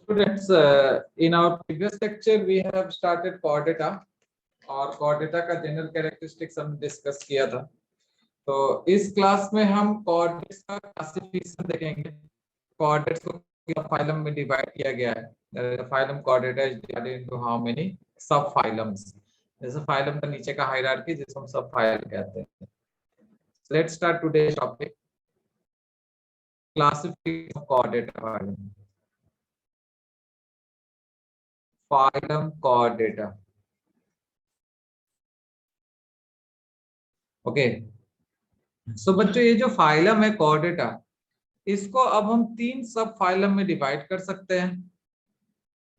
Students, in our previous lecture we have started chordata और chordata का general characteristics हमने discuss किया था। तो इस क्लास में हम कोऑर्डिनेट्स का क्लासिफिकेशन देखेंगे। कोऑर्डिनेट्स को फाइलम में डिवाइड किया गया है। Phylum coordinate is divided into how many सब फाइलम्स। जैसे फाइलम का नीचे का हायरार्की जिसको हम सब फाइलम कहते हैं। Let's start today's topic, classification of coordinate phylum. Phylum कोऑर्डिनेटा, okay. सो बच्चों, ये जो फाइलम है कोऑर्डिनेटा, इसको अब हम तीन सब फाइलम में डिवाइड कर सकते हैं।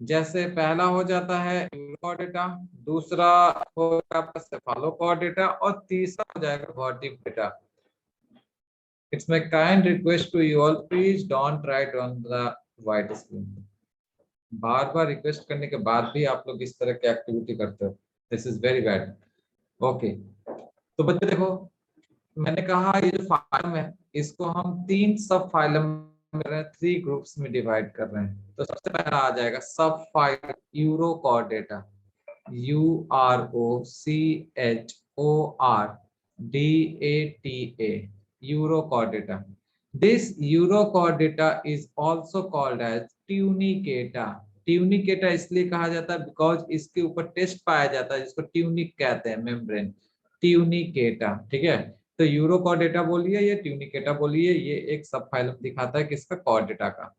जैसे पहला हो जाता है यूरोकोर्डेटा, दूसरा हो जाएगा सेफालोकोर्डेटा और तीसरा हो जाएगा vertebrata. It's my kind request to you all, please don't write on the white screen. बार बार रिक्वेस्ट करने के बाद भी आप लोग इस तरह की एक्टिविटी करते हो, this is very bad. Okay, तो बच्चे देखो, मैंने कहा ये जो फाइलम है इसको हम तीन सब फाइलम में, थ्री ग्रुप्स में डिवाइड कर रहे हैं। तो सबसे पहला आ जाएगा subphylum Urochordata, UROCHORDATA, Urochordata. This Urochordata is also called as Tunicata. Tunicata इसलिए कहा जाता है बिकॉज इसके ऊपर टेस्ट पाया जाता है जिसको ट्यूनिक कहते हैं, मेम्ब्रेन, ट्यूनिकेटा। ठीक है, तो यूरोकोर्डेटा बोलिए या ट्यूनिकेटा बोलिए, ये एक सब फाइलम दिखाता है किसका, कोर्डेटा का।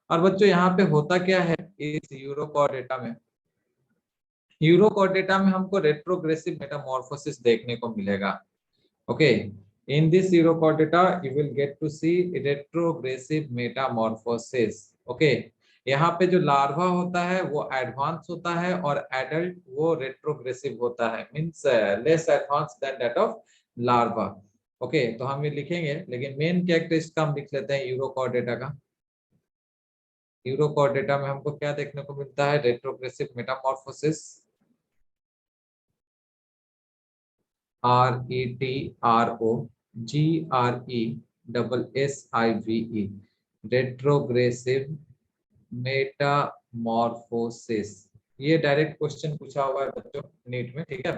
और बच्चों यहाँ पे होता क्या है इस यूरोकोर्डेटा में, यूरोकोर्डेटा में हमको रेट्रोग्रेसिव मेटामॉर्फोसिस देखने को मिलेगा। Okay, in this Urochordata you will get to see retrogressive metamorphosis. Okay, यहाँ पे जो लार्वा होता है वो एडवांस होता है और एडल्ट वो रेट्रोग्रेसिव होता है, means less advance than that of larva. Okay, तो हम ये लिखेंगे, लेकिन मेन कैरेक्टरिस्टिक हम लिख लेते हैं यूरोकोर्डेटा का। यूरोकोर्डेटा में हमको क्या देखने को मिलता है, retrogressive Metamorphosis, RETROGRESSIVE, retrogressive Metamorphosis. ये डायरेक्ट क्वेश्चन पूछा हुआ है बच्चों नीट में, ठीक है।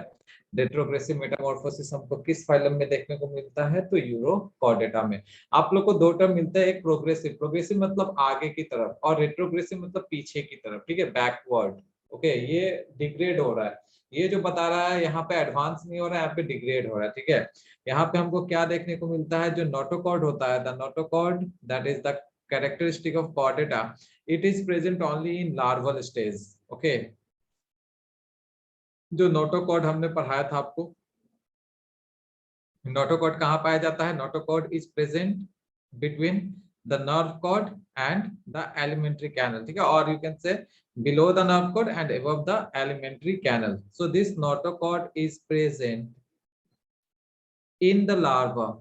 रेट्रोग्रेसिव मेटामॉर्फोसिस हमको किस फाइलम में देखने को मिलता है, तो यूरोकोर्डेटा में। आप लोग को दो टर्म मिलता है, एक प्रोग्रेसिव, प्रोग्रेसिव मतलब आगे की तरफ, और रेट्रोग्रेसिव मतलब पीछे की तरफ, ठीक है, बैकवर्ड। ओके, ये डिग्रेड हो रहा है, ये जो बता रहा है यहाँ पे एडवांस नहीं हो रहा है, यहाँ पे डिग्रेड हो रहा है। ठीक है, यहाँ पे हमको क्या देखने को मिलता है, जो नोटोकॉर्ड होता है, the notochord that is the characteristic of chordata, it is present only in larval stage. Okay, जो नोटोकॉर्ड हमने पढ़ाया था आपको, नोटोकॉर्ड कहाँ पाया जाता है, notochord is present between the nerve cord and the alimentary canal. ठीक है, और you can say below the nerve cord and above the alimentary canal. So this notochord is present in the larva,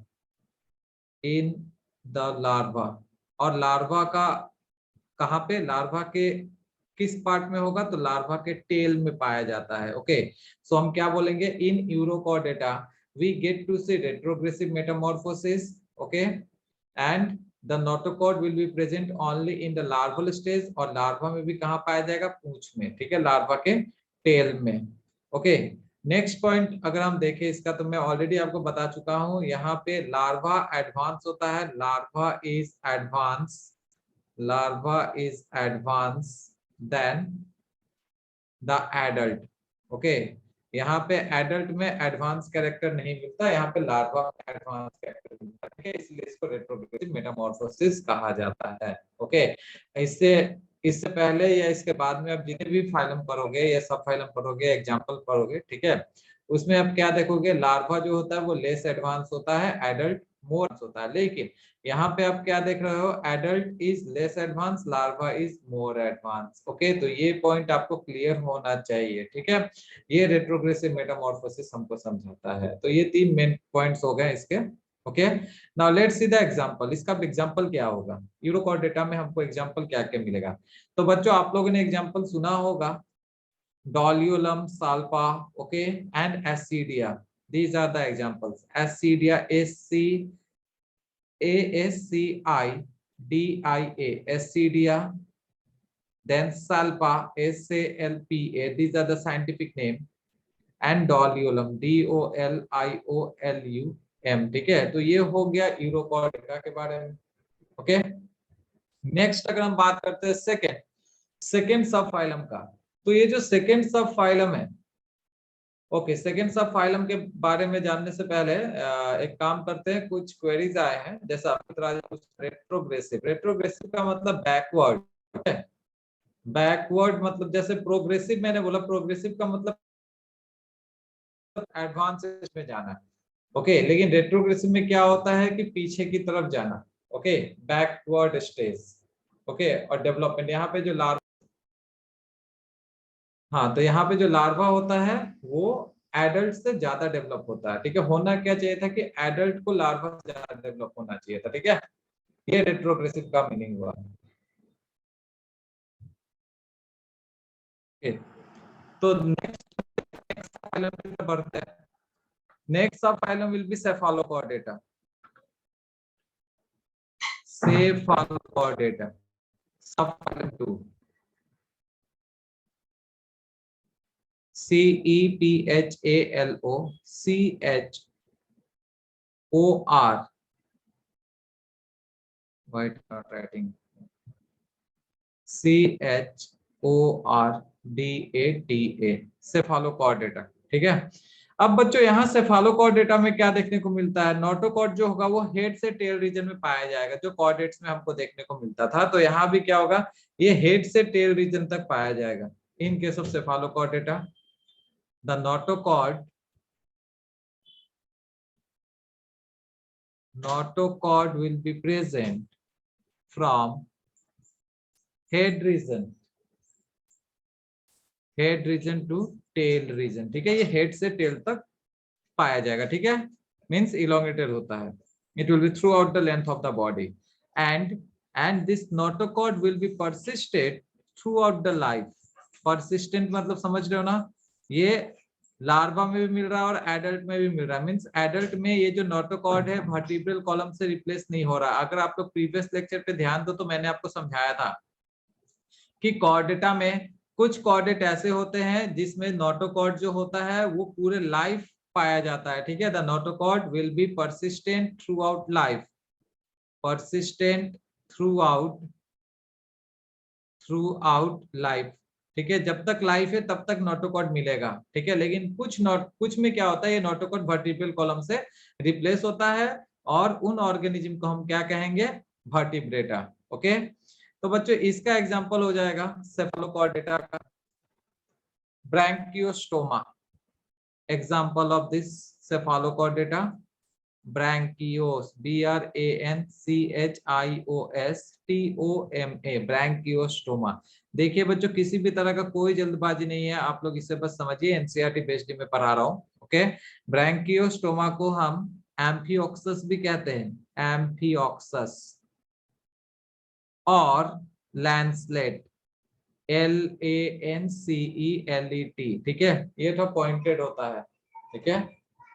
in the larva। और larva का कहाँ पे, larva के किस part में होगा, तो लार्वा के टेल में पाया जाता है। ओके, सो हम क्या बोलेंगे, in Urochordata we get to see retrogressive metamorphosis. Okay, and the notochord will be present only in the larval stage, और लार्वा में भी कहाँ पाया जाएगा, पूंछ में। ठीक है, लार्वा के टेल में। ओके, नेक्स्ट पॉइंट अगर हम देखें इसका, तो मैं ऑलरेडी आपको बता चुका हूं, यहाँ पे लार्वा एडवांस होता है, larva is advance, larva is advanced than the adult। okay, यहाँ पे एडल्ट में एडवांस कैरेक्टर नहीं मिलता, यहाँ पे लार्वा में एडवांस कैरेक्टर मिलता है। ठीक है, इसलिए इसको रेट्रोग्रेसिव मेटामॉर्फोसिस कहा जाता है। ओके, इससे इससे पहले या इसके बाद में आप जितने भी फाइलम पढ़ोगे या सब फाइलम पढ़ोगे, एग्जांपल पढ़ोगे, ठीक है, उसमें आप क्या देखोगे, लार्वा जो होता है वो लेस एडवांस होता है, एडल्ट मोर होता है। लेकिन यहाँ पे आप क्या देख रहे हो, adult is less advance, larva is more advance. Okay, तो ये पॉइंट आपको क्लियर होना चाहिए। ठीक है, ये रेट्रोग्रेसिव मेटामॉर्फोसिस हमको समझाता है। तो ये तीन मेन पॉइंट्स हो गए इसके। Okay, now let's see the example. इसका एग्जांपल क्या होगा, यूरोकोर्डेटा में हमको एग्जांपल क्या क्या मिलेगा। तो बच्चों आप लोगों ने एग्जांपल सुना होगा, Doliolum Salpa, okay, and Ascidia. These are the examples. Ascidia, ASCIDIA, Ascidia, then salpa, SALPA, these are the scientific name, and Doliolum, DOLIOLUM, ठीक है। तो ये हो गया यूरोकॉर्डिका के बारे में। ओके, नेक्स्ट अगर हम बात करते हैं सेकेंड सब फाइलम का, तो ये जो सेकेंड सब फाइलम है, ओके, सेकेंड सब फाइलम के बारे में जानने से पहले एक काम करते हैं, कुछ क्वेरीज आए हैं, जैसा रेट्रोग्रेसिव। रेट्रोग्रेसिव का मतलब बैकवर्ड, बैकवर्ड मतलब जैसे प्रोग्रेसिव, मैंने बोला प्रोग्रेसिव का मतलब एडवांस में जाना, ओके, लेकिन रेट्रोग्रेसिव में क्या होता है कि पीछे की तरफ जाना, ओके, बैकवर्ड स्टेज, ओके। और डेवलपमेंट, यहाँ पे जो लार्वा, हाँ, तो यहाँ पे जो लार्वा होता है वो एडल्ट से ज्यादा डेवलप होता है, ठीक है। होना क्या चाहिए था कि एडल्ट को लार्वा से ज्यादा डेवलप होना चाहिए था, ठीक है। ये रेट्रोग्रेसिव का मीनिंग हुआ। Okay, तो नेक्स्ट फाइलम पे बढ़ते हैं। Next subphylum will be Cephalochordata. Cephalochordata, subphylum 2, CEPHALOCHOR, why it not writing, CHORDATA, cephalochordata, ठीक है। अब बच्चों यहाँ सेफालोकॉर्डेटा में क्या देखने को मिलता है, नोटोकॉर्ड जो होगा वो हेड से टेल रीजन में पाया जाएगा, जो कॉर्डेट्स में हमको देखने को मिलता था। तो यहाँ भी क्या होगा, ये हेड से टेल रीजन तक पाया जाएगा। In case of Cephalochordata, the notochord will be present from head region to tail region, ठीक है। ये हेड से टेल तक पाया जाएगा, ठीक है, मींस इलोंगेटेड होता है। It will be throughout the length of the body, and this notochord will be persisted throughout the life. Persistent मतलब समझ रहे हो ना, ये लार्वा में भी मिल रहा है और एडल्ट में भी मिल रहा है, मींस एडल्ट में ये जो नोटोकॉर्ड है वर्टिब्रल कॉलम से रिप्लेस नहीं हो रहा। अगर आप लोग प्रीवियस लेक्चर पे ध्यान दो तो मैंने आपको समझाया था कि कॉर्डेटा में कुछ कॉर्डेट ऐसे होते हैं जिसमें नोटोकॉर्ड जो होता है वो पूरे लाइफ पाया जाता है, ठीक है। The notochord will B persistent through out life, persistent through out life, ठीक है। जब तक लाइफ है तब तक नोटोकॉर्ड मिलेगा, ठीक है। लेकिन कुछ में क्या होता है, ये नोटोकॉर्ड वर्टिब्रल कॉलम से रिप्लेस होता है, और उन ऑर्गेनिज्म को हम क्या कहेंगे, वर्टिब्रेटा, ओके। तो बच्चों इसका एग्जांपल हो जाएगा सेफालोकॉर्डेटा का Branchiostoma. Example of this सेफालोकॉर्डेटा, ब्रैंकियोस, BRANCHIOSTOMA, Branchiostoma. देखिए बच्चों, किसी भी तरह का कोई जल्दबाजी नहीं है, आप लोग इसे बस समझिए, एनसीईआरटी बेस्ड में पढ़ा रहा हूँ, ओके। ब्रैंकियोस्टोमा को हम एम्फियोक्सस भी कहते हैं, एम्फियोक्सस, और लैंसलेट, LANCELET, ठीक है। ये तो पॉइंटेड होता है, ठीक है,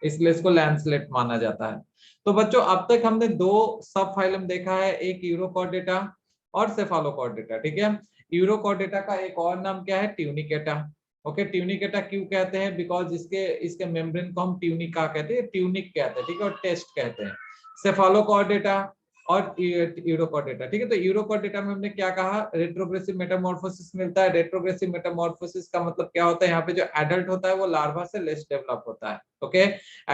इसलिए इसको लैंसलेट माना जाता है। तो बच्चों अब तक हमने दो सब फाइलम देखा है, एक यूरोकॉर्डेटा और सेफालोकॉर्डेटा, ठीक है। यूरोकॉर्डेटा का एक और नाम क्या है, ट्यूनिकेटा, ओके। ट्यूनिकेटा क्यों कहते हैं, बिकॉज इसके मेम्ब्रेन को हम ट्यूनिका कहते हैं, ट्यूनिक कहते हैं, ठीक है, और टेस्ट कहते हैं। सेफालोकॉर्डेटा और यूरोकॉर्डेटा, ठीक है। तो यूरोकॉर्डेटा में हमने क्या कहा, रेट्रोग्रेसिव मेटामॉर्फोसिस मिलता है। रेट्रोग्रेसिव मेटामॉर्फोसिस का मतलब क्या होता है, यहाँ पे जो एडल्ट होता है वो लार्वा से लेस डेवलप होता है, ओके।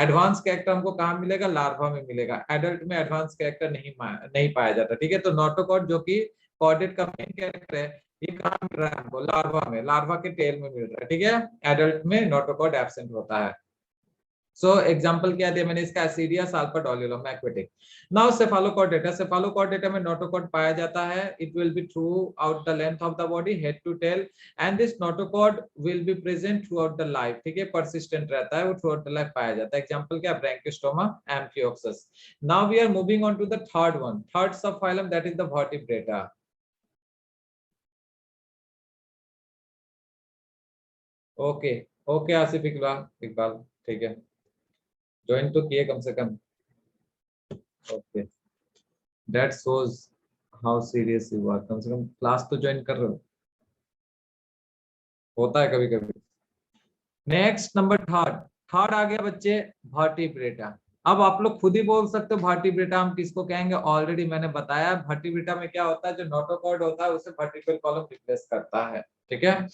एडवांस कैरेक्टर हमको कहाँ मिलेगा, लार्वा में मिलेगा, एडल्ट में एडवांस कैरेक्टर नहीं पाया जाता, ठीक है। तो नोटोकॉर्ड जो कि कॉर्डेट का मेन कैरेक्टर है, ये कहाँ मिल रहा है हमको, लार्वा में, लार्वा के टेल में मिल रहा है, ठीक है। एडल्ट में नोटोकॉर्ड एब्सेंट होता है। सो एग्जांपल क्या दिया मैंने इसका, ascidia, salpa, doliolum, aquatic. Now cephalochordata, cephalochordata में नोटोकॉर्ड पाया जाता है। It will be throughout the length of the body, head to tail, and this notochord will be present throughout the life, ठीक है, persistent रहता है, वो through out the life पाया जाता है। एग्जांपल क्या, Branchiostoma, Amphioxus. Now we are moving on to the third one, third subphylum, that is the Vertebrata. Okay, okay Asif Iqbal, Iqbal, ठीक है, ज्वाइन तो किए कम से कम, okay, that shows how serious you are, कम से कम क्लास तो ज्वाइन कर रहे हो। होता है कभी कभी। नेक्स्ट नंबर थर्ड, थर्ड आ गया बच्चे वर्टिब्रेटा। अब आप लोग खुद ही बोल सकते हो वर्टिब्रेटा हम किसको कहेंगे, ऑलरेडी मैंने बताया वर्टिब्रेटा में क्या होता है, जो नोटोकॉर्ड होता है उसे वर्टिब्रल कॉलम रिप्लेस करता है। ठीक है,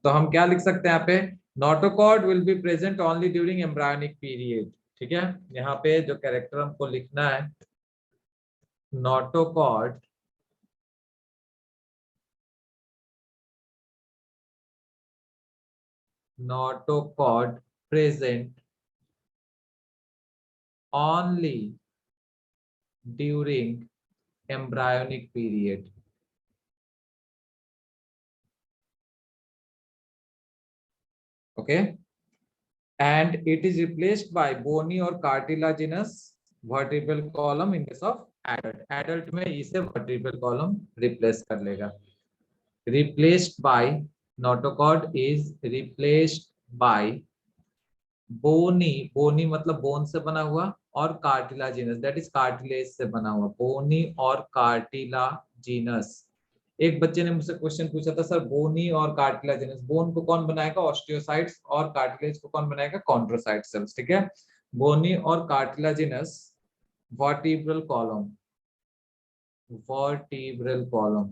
तो हम क्या लिख सकते हैं यहाँ पे, notochord will be present only during embryonic period. ठीक है, यहाँ पे जो कैरेक्टर हमको लिखना है, notochord notochord present only during embryonic period. Okay, and it is replaced by bony or cartilaginous vertebral column in case of adult. Adult में इसे vertebral column replace कर लेगा। Replaced by, notochord is replaced by बोनी, बोनी मतलब bone से बना हुआ, और cartilaginous that is cartilage से बना हुआ, बोनी और कार्टिलाजिनस। एक बच्चे ने मुझसे क्वेश्चन पूछा था, सर बोनी और कार्टिलाजिनस, बोन को कौन बनाएगा, ऑस्टियोसाइट्स, और कार्टिलेज को कौन बनाएगा, कॉन्ड्रोसाइट सेल्स। ठीक है, बोनी और cartilaginous vertebral column, vertebral column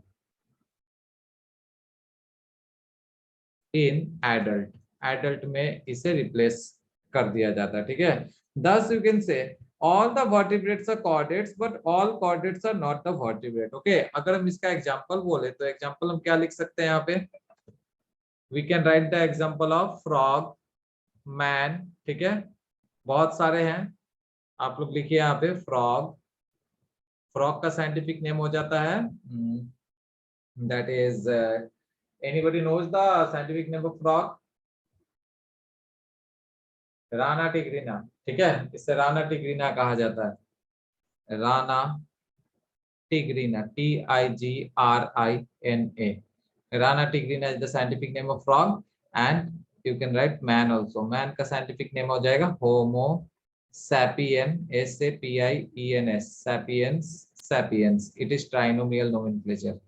in adult, adult में इसे रिप्लेस कर दिया जाता है। ठीक है, thus you can say all the vertebrates are chordates but all chordates are not the vertebrate. Okay, अगर हम इसका एग्जांपल बोले तो एग्जांपल हम क्या लिख सकते हैं यहाँ पे, we can write the example of frog, man। ठीक है, बहुत सारे हैं, आप लोग लिखिए यहाँ पे फ्रॉग। फ्रॉग का साइंटिफिक नेम हो जाता है, that is, anybody knows the scientific name of frog, Rana tigrina. ठीक है, इसे राना टिग्रीना कहा जाता है, Rana tigrina, TIGRINA। Rana tigrina is the scientific name of frog, and you can write man also. Man का scientific name हो जाएगा Homo sapien, SAPIENS, sapiens, sapiens. It is trinomial nomenclature.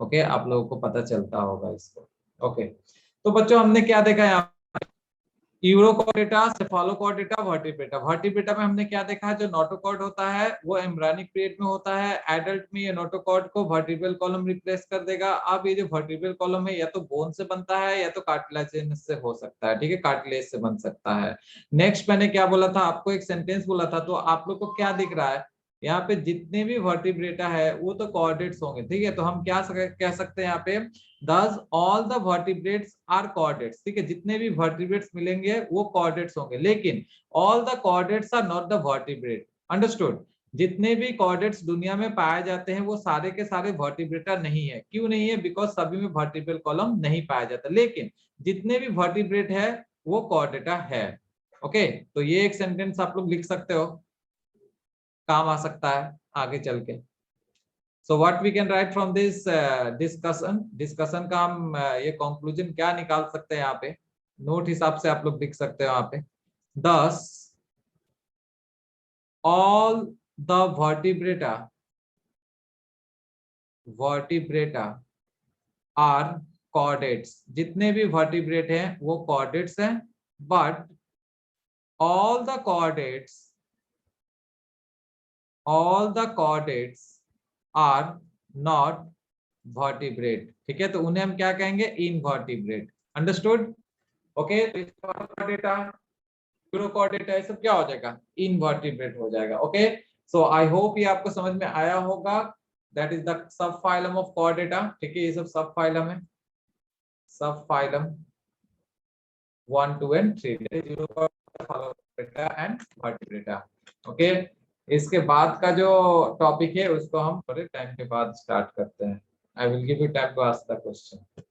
Okay, आप लोगों को पता चलता होगा इसको। ओके, तो बच्चों हमने क्या देखा यहाँ, यूरोकॉर्डेटा, सेफालोकॉर्डेटा, वर्टिब्रेटा। वर्टिब्रेटा में हमने क्या देखा है, जो नोटोकॉर्ड होता है वो एम्ब्रायनिक पीरियड में होता है, एडल्ट में ये नोटोकॉर्ड को वर्टिब्रल कॉलम रिप्लेस कर देगा। अब ये जो वर्टिब्रल कॉलम है या तो बोन से बनता है या तो कार्टिलेज से हो सकता है। ठीक है, कार्टिलेज से बन सकता है। नेक्स्ट मैंने क्या बोला था आपको, एक सेंटेंस बोला था, तो आप लोग को क्या दिख रहा है यहाँ पे, जितने भी वर्टिब्रेटा है वो तो कॉर्डेट्स होंगे। ठीक है, तो हम क्या कह सकते हैं यहाँ पे, thus all the vertebrates are chordates। ठीक है, जितने भी vertebrates मिलेंगे वो chordates होंगे, लेकिन all the chordates are not the vertebrate। understood, जितने भी chordates दुनिया में पाए जाते हैं वो सारे के सारे vertebrata नहीं है। क्यों नहीं है, बिकॉज सभी में vertebral column नहीं पाया जाता, लेकिन जितने भी vertebrate है वो chordata है। ओके, तो ये एक सेंटेंस आप लोग लिख सकते हो, काम आ सकता है आगे चल के। So what we can write from this discussion का हम ये conclusion क्या निकाल सकते हैं यहाँ पे, नोट हिसाब से आप लोग लिख सकते हो यहाँ पे, thus all the vertebrata are chordates। जितने भी vertebrate हैं वो chordates हैं, but all the chordates are not vertebrate। ठीक है, तो उन्हें हम क्या कहेंगे, invertebrate. Understood. Okay, data, urochordata, ये सब क्या हो जाएगा, इनवर्टिब्रेट हो जाएगा। ओके, सो आई होप ये आपको समझ में आया होगा। That is the sub phylum of Chordata. ठीक है, ये सब सब फाइलम है, सब phylum 1, 2 and 3, urochordata and vertebrata. Okay, इसके बाद का जो टॉपिक है उसको हम थोड़े टाइम के बाद स्टार्ट करते हैं। I will give you time to ask the question.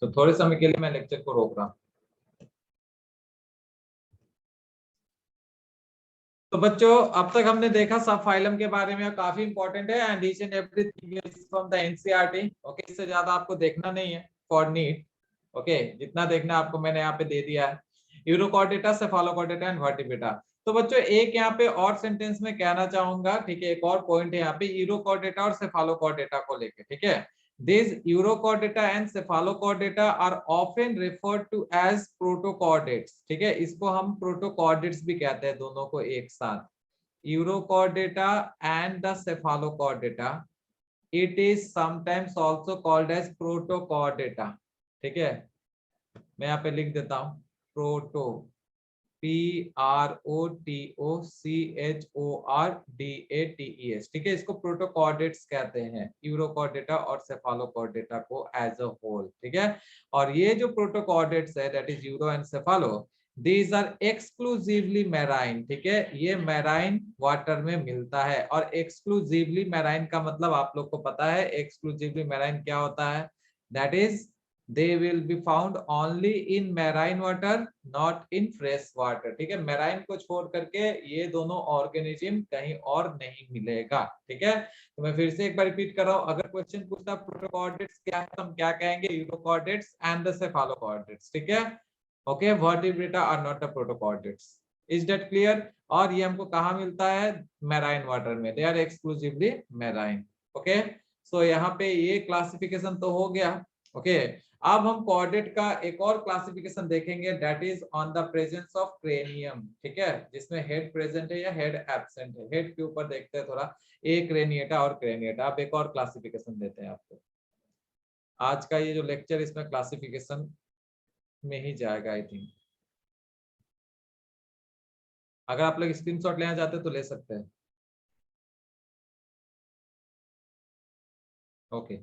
तो थोड़े समय के लिए मैं लेक्चर को रोक रहा हूँ। तो बच्चों अब तक हमने देखा सब फाइलम के बारे में, काफी इंपॉर्टेंट है, and each and everything is from the NCERT. Okay, इससे ज्यादा आपको देखना नहीं है फॉर नीट। ओके, जितना देखना आपको मैंने यहाँ पे दे दिया है, यूरोकॉर्डेटा, सेफालोकॉर्डेटा एंड वर्टिब्रेटा। तो बच्चों एक यहाँ पे और सेंटेंस में कहना चाहूंगा, ठीक है, एक और पॉइंट है यहाँ पे यूरोकॉर्डेटा और सेफालोकॉर्डेटा को लेके। ठीक है, These urochordata and cephalochordata are often referred to as protochordates. ठीक है, इसको हम protochordates भी कहते हैं, दोनों को एक साथ. Urochordata and the cephalochordata, it is sometimes also called as protochordata. ठीक है, मैं यहाँ पे लिख देता हूँ proto, PROTOCHORDATES. ठीक है, इसको प्रोटोकॉर्डेट्स कहते हैं, यूरोकॉर्डेटा और सेफालोकॉर्डेटा को एज अ होल. ठीक है, और ये जो प्रोटोकॉर्डेट्स है that is Uro and Cephalo, these are exclusively marine. ठीक है, ये मैराइन वाटर में मिलता है. और एक्सक्लूसिवली मैराइन का मतलब आप लोग को पता है, एक्सक्लूसिवली मैराइन क्या होता है, that is they will be found only in marine water, not in fresh water. ठीक है, मैराइन को छोड़ करके ये दोनों ऑर्गेनिज्म कहीं और नहीं मिलेगा. ठीक है, तो मैं फिर से एक बार रिपीट कर रहा हूं, अगर क्वेश्चन पूछता प्रोटोकॉर्डेट्स क्या है तो हम क्या कहेंगे, यूरोकॉर्डेट्स एंड द सेफालोकॉर्डेट्स. ठीक है, okay, Vertebrata are not the protochordates. Is that clear? और ये हमको कहाँ मिलता है, मैराइन वाटर में. They are exclusively marine. Okay, so यहाँ पे ये क्लासिफिकेशन तो हो गया. ओके, अब हम कॉर्डेट का एक और क्लासिफिकेशन देखेंगे, that is on the presence of cranium. ठीक है, जिसमें हेड प्रेजेंट है या हेड एब्सेंट है. हेड के ऊपर देखते हैं थोड़ा, एक क्रेनिएटा और क्रेनिएटा. अब एक और क्लासिफिकेशन देते हैं आपको. आज का ये जो लेक्चर इसमें क्लासिफिकेशन में ही जाएगा आई थिंक. अगर आप लोग स्क्रीनशॉट लेना चाहते हैं तो ले सकते हैं. Okay,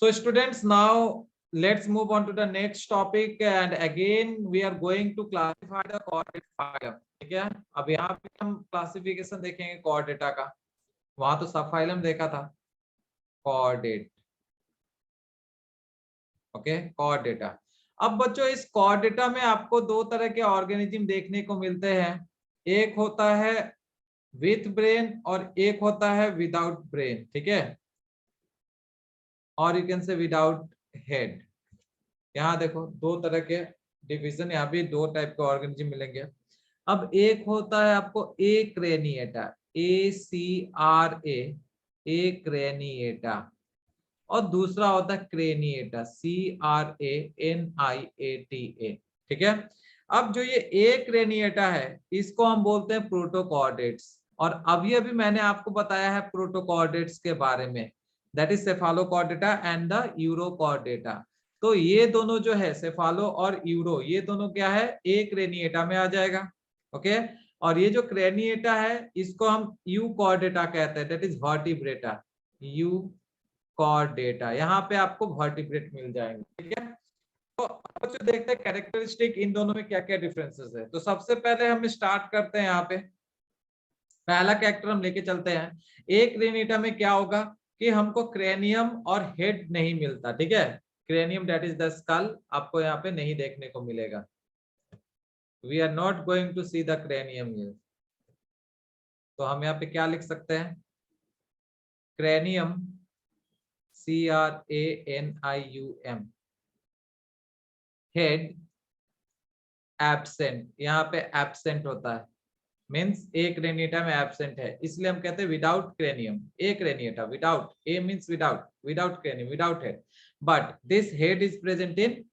so students, now let's move on to the next topic, and again we are going to classify the chordate phylum. ठीक है, अब यहाँ पे हम क्लासिफिकेशन देखेंगे कॉर्डेटा का. वहां तो सब फाइलम देखा था, कॉर्डेट. Okay, Chordata. अब बच्चों इस कॉर्डेटा में आपको दो तरह के ऑर्गेनिज्म देखने को मिलते हैं. एक होता है विथ ब्रेन और एक होता है विदाउट ब्रेन. ठीक है, और यू कैन से विदाउट हेड. यहाँ देखो दो तरह के डिवीजन, यहाँ भी दो टाइप के ऑर्गेनिज्म मिलेंगे. अब एक होता है आपको एक्रेनिएटा, ACRA, एक्रेनिएटा, और दूसरा होता है क्रेनिएटा, CRANIATA. ठीक है, अब जो ये एक्रेनिएटा है इसको हम बोलते हैं प्रोटोकॉर्डेट्स. और अभी मैंने आपको बताया है प्रोटोकॉर्डेट्स के बारे में, that is Cephalochordata and the Urochordata. तो ये दोनों जो है सेफालो और यूरो, ये दोनों क्या है, एक क्रेनिएटा में आ जाएगा. ओके, और ये जो क्रेनिएटा है इसको हम यूकॉर्डेटा कहते हैं, दैट इज वर्टिब्रेटा, यूकॉर्डेटा. यहाँ पे आपको वर्टिब्रेट मिल जाएंगे. ठीक है, तो अब जो देखते हैं कैरेक्टरिस्टिक इन दोनों में क्या क्या डिफरेंसेस है. तो सबसे पहले हम स्टार्ट करते हैं, यहाँ पे पहला कैरेक्टर हम लेके चलते हैं. एक क्रेनिएटा में क्या होगा कि हमको क्रेनियम और हेड नहीं मिलता. ठीक है, cranium that is the skull आपको यहाँ पे नहीं देखने को मिलेगा. We are not going to see the cranium here. तो हम यहाँ पे क्या लिख सकते हैं, क्रेनियम, CRANIUM, हेड एब्सेंट. यहाँ पे एब्सेंट होता है, मीन्स एक क्रेनिएटा में एब्सेंट है, इसलिए हम कहते हैं विदाउट क्रेनियम. एक craniata without, A means without, without cranium, without head. But this head is present in,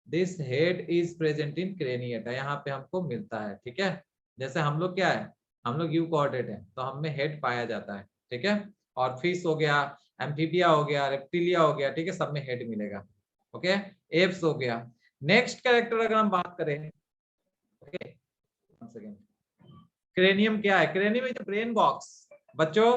this head is present in craniata. यहाँ पे हमको मिलता है. ठीक है, जैसे हम लोग क्या है, हम लोग यूकॉर्डेट है तो हमें हेड पाया जाता है. ठीक है, और फिश हो गया, एम्फीबिया हो गया, रेप्टिलिया हो गया. ठीक है, सब में हेड मिलेगा. ओके, एप्स हो गया. नेक्स्ट कैरेक्टर अगर हम बात करें, ओके, क्रेनियम क्या है, क्रेनियम इज ब्रेन बॉक्स. बच्चों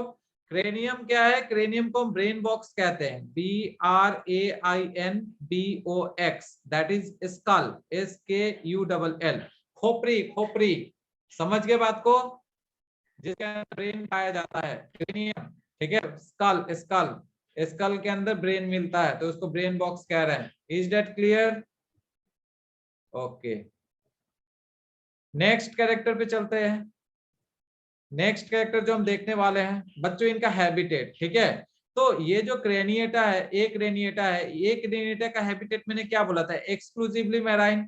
क्रेनियम क्या है, क्रेनियम को हम ब्रेन बॉक्स कहते हैं, BRAINBOX, that is skull, SKULL, खोपड़ी. खोपड़ी, समझ गए बात को, जिसके अंदर ब्रेन पाया जाता है, क्रेनियम. ठीक है, स्कल, स्कल, स्कल के अंदर ब्रेन मिलता है तो उसको ब्रेन बॉक्स कह रहे हैं. Is that clear? Okay, next character पे चलते हैं. नेक्स्ट कैरेक्टर जो हम देखने वाले हैं बच्चों, इनका हैबिटेट. ठीक है, तो ये जो क्रेनिएटा है, एक क्रेनिएटा है, एक क्रेनिएटा का हैबिटेट मैंने क्या बोला था, exclusively marine.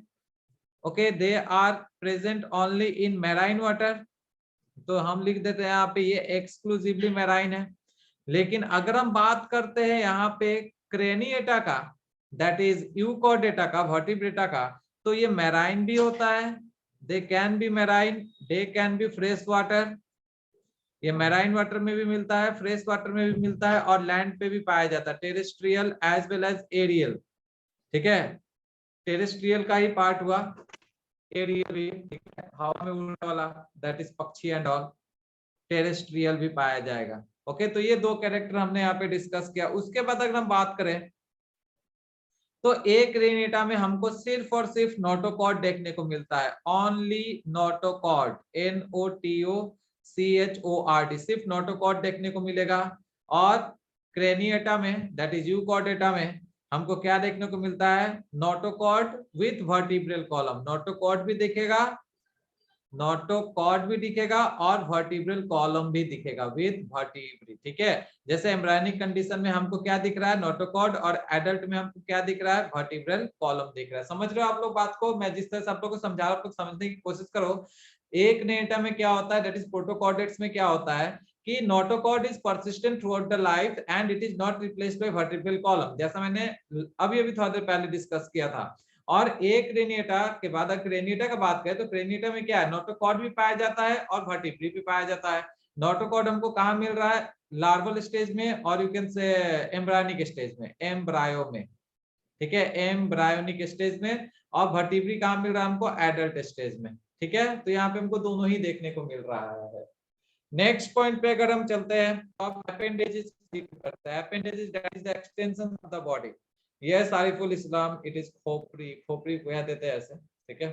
Okay, they are present only in marine water. तो हम लिख देते हैं यहाँ पे ये एक्सक्लूसिवली मैराइन है. लेकिन अगर हम बात करते हैं यहाँ पे क्रेनिएटा का, दैट इज यूकॉर्डेटा का, वर्टिब्रेटा का, तो ये मैराइन भी होता है, they can be marine, they can be fresh water, ये मैराइन वाटर में भी मिलता है, फ्रेश वाटर में भी मिलता है और लैंड पे भी पाया जाता है, terrestrial as well as aerial. ठीक है, टेरेस्ट्रियल का ही पार्ट हुआ, एरियल भी, ठीक है, हवा में उड़ने वाला, दैट इज पक्षी एंड ऑल, टेरेस्ट्रियल भी पाया जाएगा। ओके, तो ये दो कैरेक्टर हमने यहाँ पे डिस्कस किया। उसके बाद अगर हम बात करें तो एक रेनेटा में हमको सिर्फ और सिर्फ नोटोकॉर्ड देखने को मिलता है, ओनली नोटोकॉर्ड, NOTOCHORD, सिर्फ नोटोकॉर्ड देखने को मिलेगा। और क्रेनिएटा में, दैट इज यूकॉर्डेटा में, हमको क्या देखने को मिलता है, notochord with vertebral column, notochord भी दिखेगा, नोटोकॉर्ड भी दिखेगा और वर्टिब्रल कॉलम भी दिखेगा विद वर्टिब्री। ठीक है, जैसे एम्ब्रायनिक कंडीशन में हमको क्या दिख रहा है, नोटोकॉर्ड, और एडल्ट में हमको क्या दिख रहा है, वर्टिब्रल कॉलम दिख रहा है। समझ रहे हो आप लोग बात को? मैं जिस तरह से आप लोग को समझा रहा हूं, आप लोग समझने की कोशिश करो। एक नेटा में क्या होता है, दैट इज प्रोटोकॉर्डेट्स में क्या होता है कि notochord is persistent through out the life and it is not replaced by vertebral column, जैसा मैंने अभी अभी थोड़ी देर पहले डिस्कस किया था। और एक क्रेनिएटा के बाद अगर क्रेनिएटा का बात करें तो क्रेनिएटा में क्या है, नोटोकॉर्ड भी पाया जाता है और वर्टिब्री भी पाया जाता है। नोटोकॉर्ड हमको कहाँ मिल रहा है, लार्वल स्टेज में, और यू कैन से एम्ब्रायोनिक स्टेज में, एम्ब्रायो में। ठीक है, एम्ब्रायोनिक स्टेज में। और वर्टिब्री कहाँ मिल रहा है हमको, एडल्ट स्टेज में। ठीक है, तो यहाँ पे हमको दोनों ही देखने को मिल रहा है। नेक्स्ट पॉइंट पे अगर हम चलते हैं तो आप अपेंडेजेस करते हैं, appendages that is the extension of the body. Yes Ariful Islam, it is खोपड़ी, खोपड़ी को देते हैं ऐसे। ठीक है,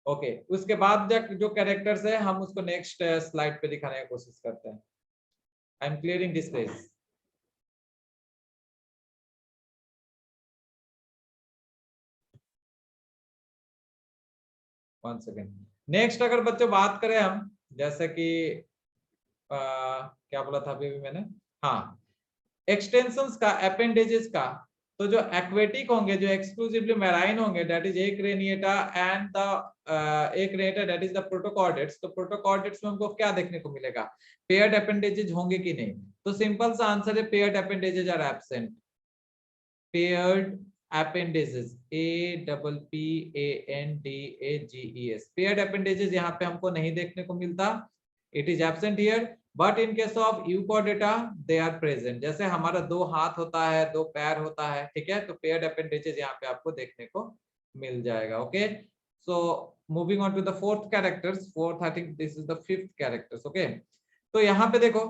ओके, उसके बाद जो कैरेक्टर्स है हम उसको नेक्स्ट स्लाइड पे दिखाने की कोशिश करते हैं। I am clearing this page. One second. Next अगर बच्चों बात करें हम, जैसे कि क्या बोला था अभी भी मैंने, हाँ, एक्सटेंशंस का, अपेंडेजेस का, तो जो एक्वेटिक होंगे, जो एक्सक्लूसिवली मैराइन होंगे, दैट इज एक रेनिएटा एंड द एक रेनिएटा दैट इज द प्रोटोकॉर्डेट्स। तो प्रोटोकॉर्डेट्स में हमको क्या देखने को मिलेगा, पेयर्ड अपेंडेजेस होंगे कि नहीं? तो सिंपल सा आंसर है, paired appendages are absent. Paired appendages, APPANDAGES, paired appendages यहाँ पे हमको नहीं देखने को मिलता, it is absent here. But in case of Euchordata they are present, जैसे हमारा दो हाथ होता है, दो पैर होता है, ठीक है, तो पेयर्ड अपेंडेजेस यहाँ पे आपको देखने को मिल जाएगा। Okay, so moving on to the fourth characters, fourth I think this is the fifth characters. Okay, तो यहाँ पे देखो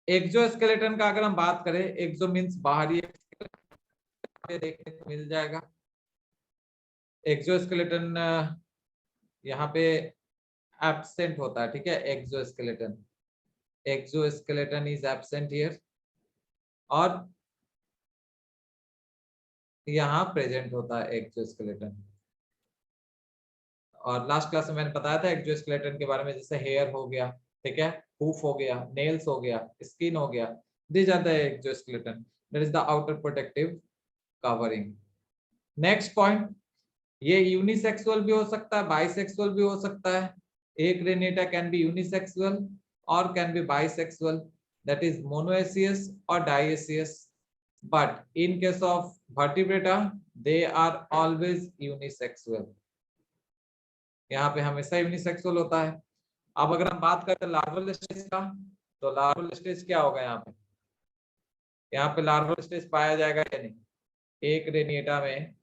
एक्सोस्केलेटन का अगर हम बात करें, एक्सो मींस बाहरी, देखने को मिल जाएगा एक्सोस्केलेटन यहाँ पे एब्सेंट होता है। ठीक है, exoskeleton, exoskeleton is absent here, और यहाँ प्रेजेंट होता है एक्सोस्केलेटन। और लास्ट क्लास में मैंने बताया था एक्सोस्केलेटन के बारे में, जैसे हेयर हो गया, ठीक है, हूफ हो गया, नेल्स हो गया, स्किन हो गया, this are the exoskeleton, that is the outer protective covering. Next point, ये यूनिसेक्सुअल भी हो सकता है, बाइसेक्सुअल भी हो सकता है। Acraniata can be unisexual और can be bisexual, that is monoecious और dioecious, but in case of Vertebrata they are always unisexual, यहाँ पे हमेशा यूनिसेक्सुअल होता है। अब अगर हम बात करते हैं लार्वल स्टेज का, तो लार्वल स्टेज क्या होगा, यहाँ पे लार्वल स्टेज पाया जाएगा या नहीं, एक रेनिएटा में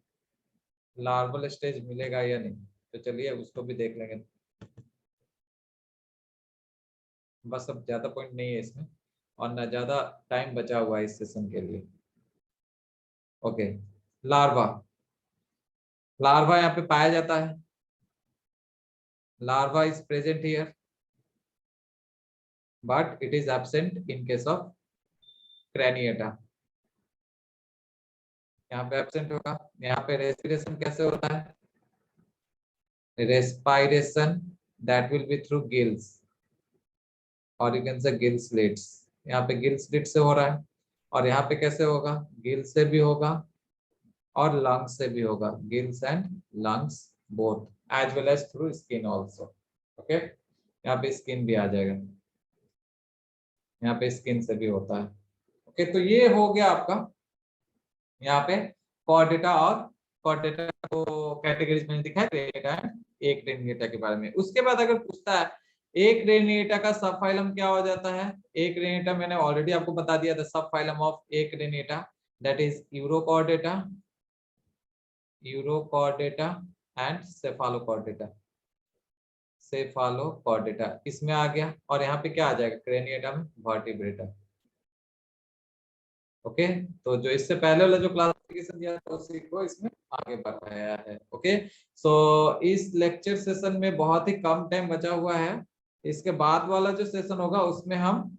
लार्वल स्टेज मिलेगा या नहीं? तो चलिए उसको भी देख लेंगे। बस अब ज्यादा पॉइंट नहीं है इसमें, और ना ज्यादा टाइम बचा हुआ है इस सेशन के लिए। ओके, लार्वा, लार्वा यहाँ पे पाया जाता है, larva is present here but it is absent in case of craniata, यहाँ पे एब्सेंट होगा। यहाँ पे रेस्पिरेशन कैसे होता है, respiration that will be through gills or you can say gill slits, यहाँ पे गिल स्लिट से हो रहा है, और यहाँ पे कैसे होगा, गिल से भी होगा और लंग्स से भी होगा, gills and lungs both, as well as through skin also. Okay, यहाँ पे स्किन भी आ जाएगा, यहाँ पे स्किन से भी होता है। ओके, तो ये हो गया आपका यहाँ पे कॉर्डेटा और कॉर्डेटा को कैटेगरीज में दिखाया डेटा एक रेनिएटा के बारे में। उसके बाद अगर पूछता है एक रेनिएटा का सब फाइलम क्या हो जाता है, एक रेनिएटा मैंने ऑलरेडी आपको बता दिया था, सब phylum of Acraniata that is Urochordata, Urochordata and Cephalochordata, Cephalochordata इसमें आ गया। और यहाँ पे क्या आ जाएगा क्रेनिएटा में वर्टिब्रेटा। ओके, तो जो इससे पहले वाला जो क्लासिफिकेशन दिया था उसी को इसमें आगे बढ़ाया है। ओके, सो इस लेक्चर सेशन में बहुत ही कम टाइम बचा हुआ है, इसके बाद वाला जो सेशन होगा उसमें हम